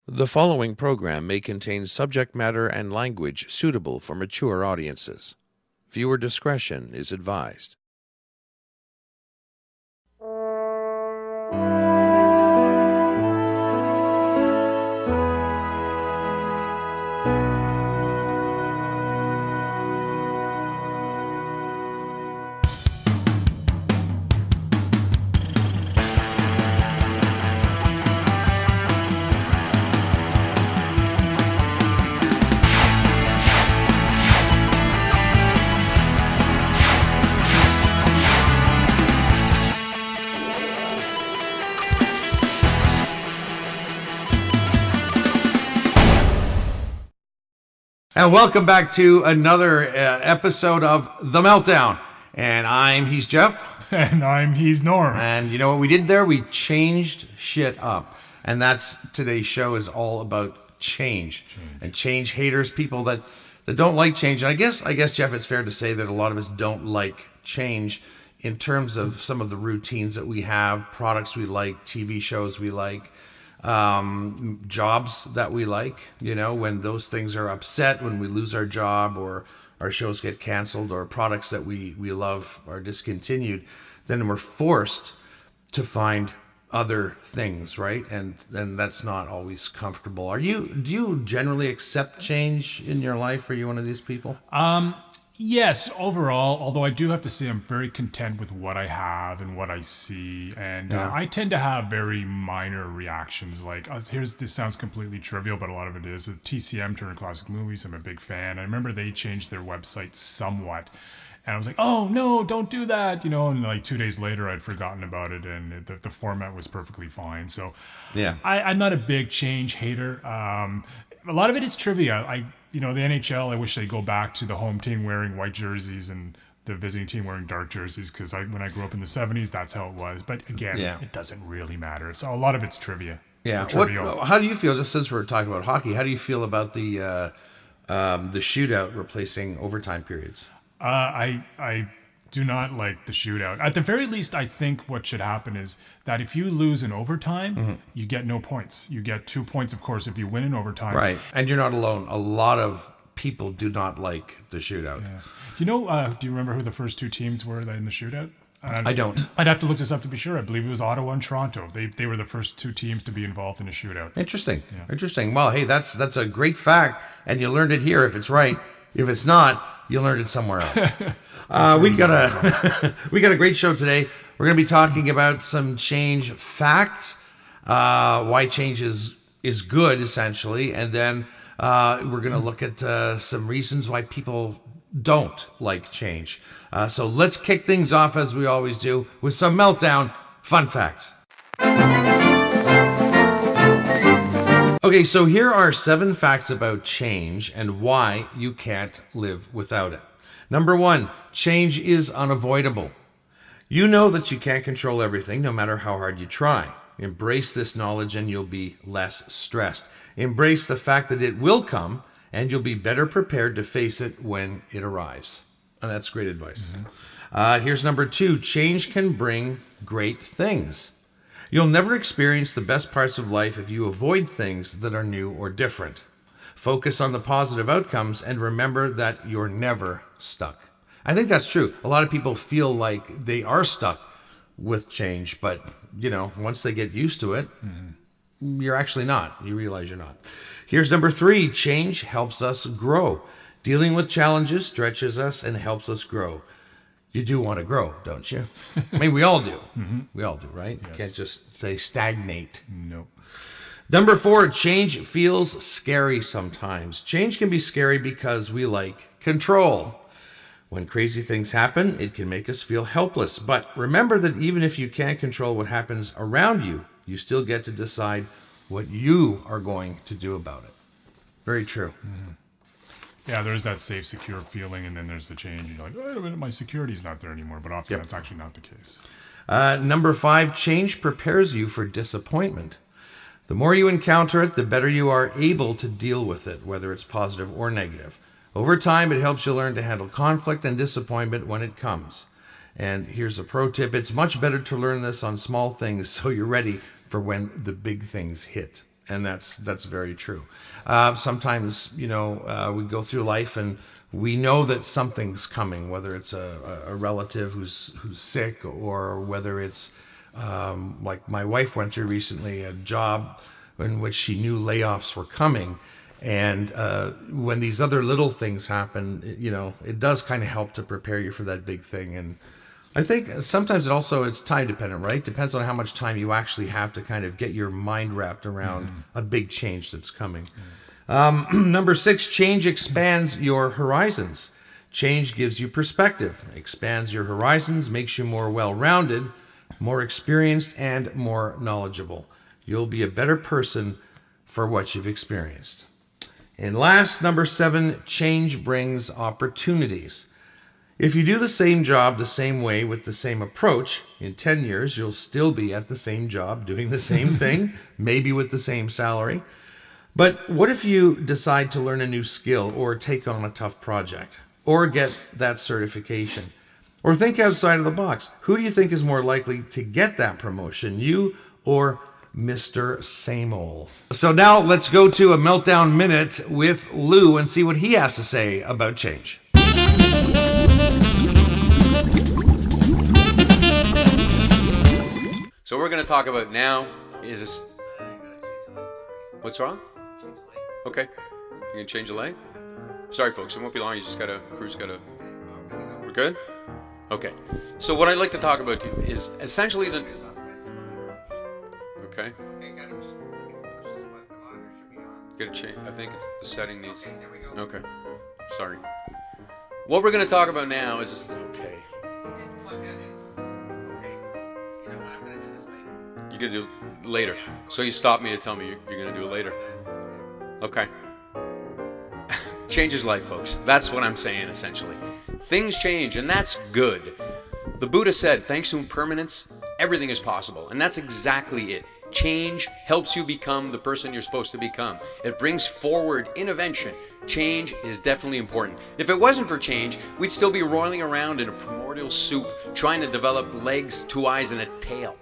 The following program may contain subject matter and language suitable for mature audiences. Viewer discretion is advised. And welcome back to another episode of The Meltdown. And he's Jeff. And he's Norm. And you know what we did there? We changed shit up. And that's today's show is all about change. And change haters, people that don't like change. And I guess, Jeff, it's fair to say that a lot of us don't like change in terms of some of the routines that we have, products we like, TV shows we like. Jobs that we like, you know, when those things are upset, when we lose our job or our shows get canceled or products that we love are discontinued, then we're forced to find other things, right? And that's not always comfortable. Do you generally accept change in your life? Are you one of these people? Yes, overall, although I do have to say I'm very content with what I have and what I see. And I tend to have very minor reactions. Like, this sounds completely trivial, but a lot of it is. TCM, Turner Classic Movies, I'm a big fan. I remember they changed their website somewhat. And I was like, oh, no, don't do that. You know, and like 2 days later, I'd forgotten about it. And the format was perfectly fine. So yeah, I'm not a big change hater. A lot of it is trivia. The NHL, I wish they'd go back to the home team wearing white jerseys and the visiting team wearing dark jerseys, because when I grew up in the 70s, that's how it was. But again, It doesn't really matter. A lot of it's trivia. Yeah. How do you feel, just since we're talking about hockey, how do you feel about the shootout replacing overtime periods? I do not like the shootout. At the very least, I think what should happen is that if you lose in overtime, you get no points. You get 2 points, of course, if you win in overtime. Right, and you're not alone. A lot of people do not like the shootout. Yeah. Do you remember who the first two teams were in the shootout? I don't. I'd have to look this up to be sure. I believe it was Ottawa and Toronto. They were the first two teams to be involved in a shootout. Interesting. Yeah. Interesting. Well, hey, that's a great fact, and you learned it here if it's right. If it's not, you learned it somewhere else. We got a great show today. We're going to be talking about some change facts, why change is good, essentially, and then we're going to look at some reasons why people don't like change. So let's kick things off, as we always do, with some Meltdown fun facts. Okay, so here are 7 facts about change and why you can't live without it. Number 1, change is unavoidable. You know that you can't control everything, no matter how hard you try. Embrace this knowledge and you'll be less stressed. Embrace the fact that it will come and you'll be better prepared to face it when it arrives. And that's great advice. Here's number 2, change can bring great things. You'll never experience the best parts of life if you avoid things that are new or different. Focus on the positive outcomes and remember that you're never stuck. I think that's true. A lot of people feel like they are stuck with change, but once they get used to it, you're actually not. You realize you're not. Here's number 3, change helps us grow. Dealing with challenges stretches us and helps us grow. You do want to grow, don't you? I mean, we all do. We all do, right? Yes. You can't just say stagnate. Nope. Number 4, change feels scary sometimes. Change can be scary because we like control. When crazy things happen, it can make us feel helpless. But remember that even if you can't control what happens around you, you still get to decide what you are going to do about it. Very true. Yeah, there's that safe, secure feeling, and then there's the change. You're like, wait a minute, my security's not there anymore. But often that's actually not the case. Number 5, change prepares you for disappointment. The more you encounter it, the better you are able to deal with it, whether it's positive or negative. Over time, it helps you learn to handle conflict and disappointment when it comes. And here's a pro tip. It's much better to learn this on small things so you're ready for when the big things hit. And that's very true. Sometimes, we go through life and we know that something's coming, whether it's a relative who's sick, or whether it's like my wife went through recently, a job in which she knew layoffs were coming. And when these other little things happen, it does kind of help to prepare you for that big thing. And I think sometimes it's time dependent, right? Depends on how much time you actually have to kind of get your mind wrapped around a big change that's coming. Number 6, change expands your horizons. Change gives you perspective, expands your horizons, makes you more well-rounded, more experienced, and more knowledgeable. You'll be a better person for what you've experienced. And last, number 7, change brings opportunities. If you do the same job the same way with the same approach, in 10 years, you'll still be at the same job, doing the same thing, maybe with the same salary. But what if you decide to learn a new skill, or take on a tough project, or get that certification, or think outside of the box? Who do you think is more likely to get that promotion, you or Mr. Same-Ol? So now let's go to a Meltdown Minute with Lou and see what he has to say about change. So what we're going to talk about now is this. What's wrong? Okay. You can change the light? Sorry, folks. It won't be long. You just got to, crew's got to. We're good? Okay. So what I'd like to talk about is essentially the. Okay. Get a change. I think the setting needs. Okay. Sorry. What we're going to talk about now is this. Okay. You're going to do it later. So you stop me and tell me you're going to do it later. Okay. Change is life, folks. That's what I'm saying, essentially. Things change, and that's good. The Buddha said, thanks to impermanence, everything is possible. And that's exactly it. Change helps you become the person you're supposed to become. It brings forward invention. Change is definitely important. If it wasn't for change, we'd still be rolling around in a primordial soup, trying to develop legs, 2 eyes, and a tail.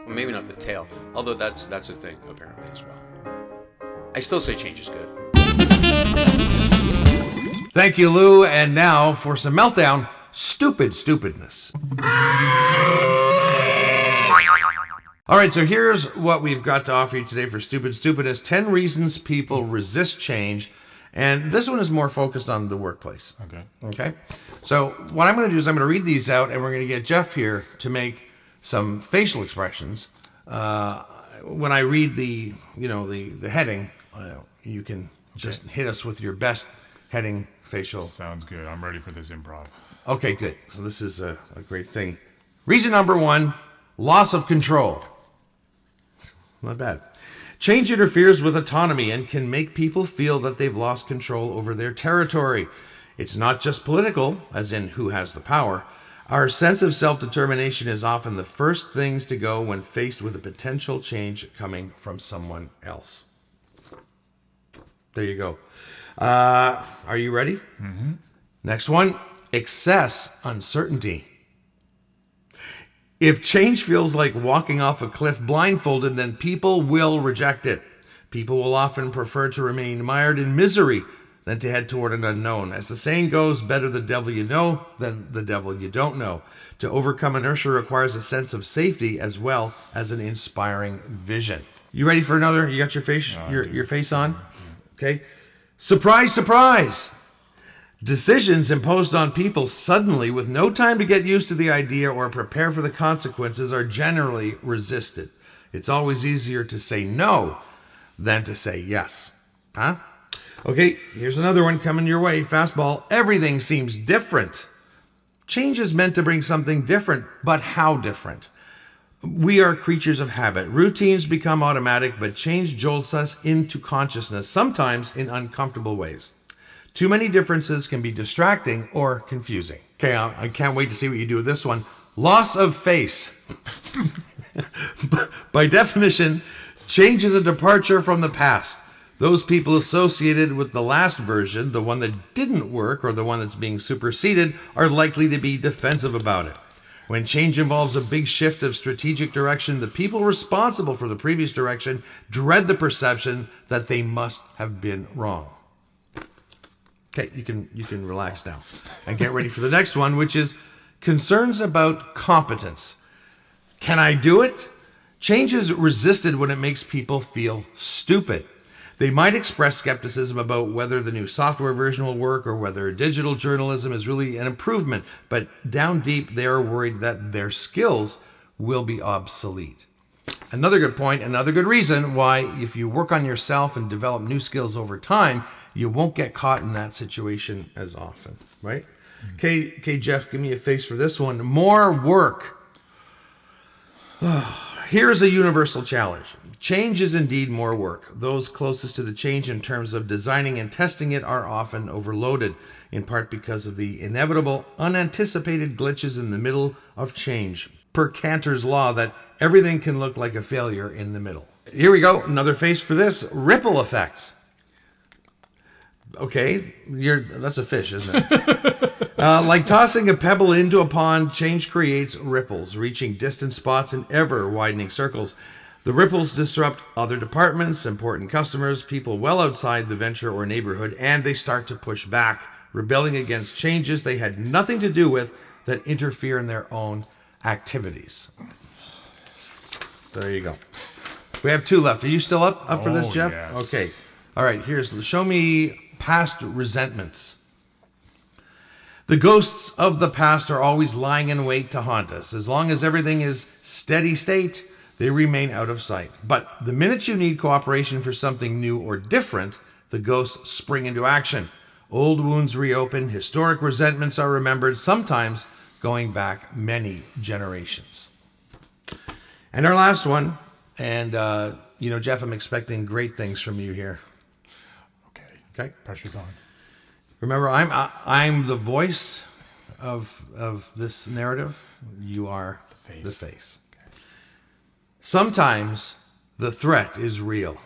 Well, maybe not the tail, although that's a thing, apparently, as well. I still say change is good. Thank you, Lou. And now for some Meltdown Stupidness. All right, so here's what we've got to offer you today for Stupidness. 10 reasons people resist change. And this one is more focused on the workplace. Okay. So what I'm going to do is I'm going to read these out, and we're going to get Jeff here to make some facial expressions. When I read the heading, you can just hit us with your best heading facial. Sounds good. I'm ready for this improv. Okay, good. So this is a great thing. Reason number 1, loss of control. Not bad. Change interferes with autonomy and can make people feel that they've lost control over their territory. It's not just political, as in who has the power. Our sense of self-determination is often the first things to go when faced with a potential change coming from someone else. There you go. Are you ready? Mm-hmm. Next one, excess uncertainty. If change feels like walking off a cliff blindfolded, then people will reject it. People will often prefer to remain mired in misery than to head toward an unknown. As the saying goes, better the devil you know than the devil you don't know. To overcome inertia requires a sense of safety as well as an inspiring vision. You ready for another? You got your face, your face on? Okay. Surprise, surprise! Decisions imposed on people suddenly with no time to get used to the idea or prepare for the consequences are generally resisted. It's always easier to say no than to say yes. Huh? Okay, here's another one coming your way. Fastball. Everything seems different. Change is meant to bring something different, but how different? We are creatures of habit. Routines become automatic, but change jolts us into consciousness, sometimes in uncomfortable ways. Too many differences can be distracting or confusing. Okay, I can't wait to see what you do with this one. Loss of face. By definition, change is a departure from the past. Those people associated with the last version, the one that didn't work or the one that's being superseded, are likely to be defensive about it. When change involves a big shift of strategic direction, the people responsible for the previous direction dread the perception that they must have been wrong. Okay, you can relax now and get ready for the next one, which is concerns about competence. Can I do it? Change is resisted when it makes people feel stupid. They might express skepticism about whether the new software version will work or whether digital journalism is really an improvement, but down deep they are worried that their skills will be obsolete. Another good point, another good reason why if you work on yourself and develop new skills over time, you won't get caught in that situation as often, right? Okay, Jeff, give me a face for this one. More work. Here's a universal challenge. Change is indeed more work. Those closest to the change in terms of designing and testing it are often overloaded, in part because of the inevitable, unanticipated glitches in the middle of change. Per Cantor's law that everything can look like a failure in the middle. Here we go, another face for this. Ripple effects. Okay, that's a fish, isn't it? Like tossing a pebble into a pond, change creates ripples, reaching distant spots in ever-widening circles. The ripples disrupt other departments, important customers, people well outside the venture or neighborhood, and they start to push back, rebelling against changes they had nothing to do with that interfere in their own activities. There you go. We have two left. Are you still up for this, Jeff? Yes. Okay. All right, show me past resentments. The ghosts of the past are always lying in wait to haunt us. As long as everything is steady state, they remain out of sight. But the minute you need cooperation for something new or different, the ghosts spring into action. Old wounds reopen, historic resentments are remembered, sometimes going back many generations. And our last one, and Jeff, I'm expecting great things from you here. Okay. Pressure's on. Remember, I'm the voice of this narrative. You are the face. Okay. Sometimes the threat is real.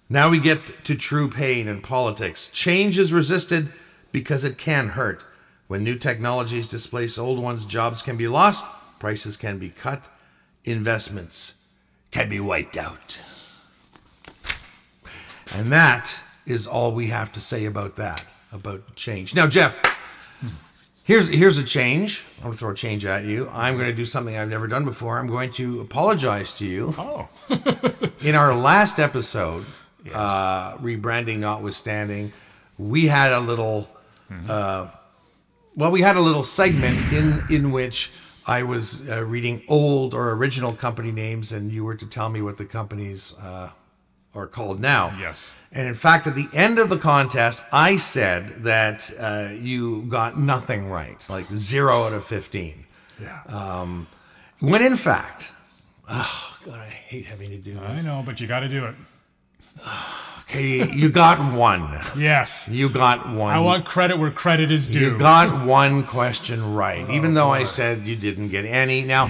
Now we get to true pain in politics. Change is resisted because it can hurt. When new technologies displace old ones, jobs can be lost, prices can be cut, investments can be wiped out. And that is all we have to say about that, about change. Now, Jeff, here's a change. I'm going to throw a change at you. I'm going to do something I've never done before. I'm going to apologize to you. Oh. In our last episode, yes. Rebranding notwithstanding, we had a little, we had a little segment in which I was reading old or original company names, and you were to tell me what the companies are called now. Yes. And in fact, at the end of the contest, I said that you got nothing right, like 0 out of 15. Yeah. When in fact, oh God, I hate having to do this. I know, but you got to do it. Okay, you got one. Yes. You got one. I want credit where credit is due. You got one question right, even though I said you didn't get any. Now,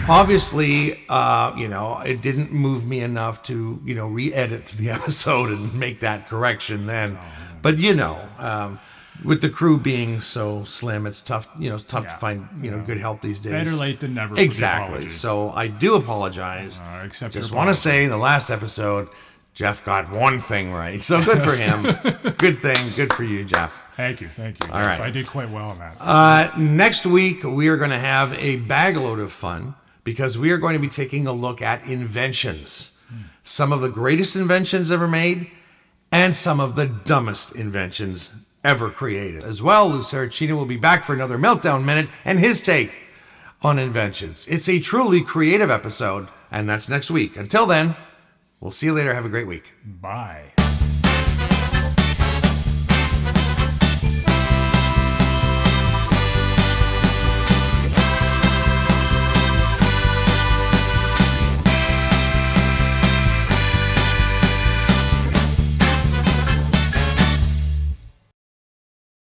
obviously, it didn't move me enough to, re-edit the episode and make that correction then. But, with the crew being so slim, it's tough, to find, good help these days. Better late than never. Exactly. So I do apologize. Just want to say in the last episode, Jeff got one thing right. So good for him. Good thing. Good for you, Jeff. Thank you. All right. I did quite well on that. Next week, we are going to have a bagload of fun because we are going to be taking a look at inventions. Some of the greatest inventions ever made and some of the dumbest inventions ever created. As well, Lou Saracino will be back for another Meltdown Minute and his take on inventions. It's a truly creative episode, and that's next week. Until then, we'll see you later. Have a great week. Bye.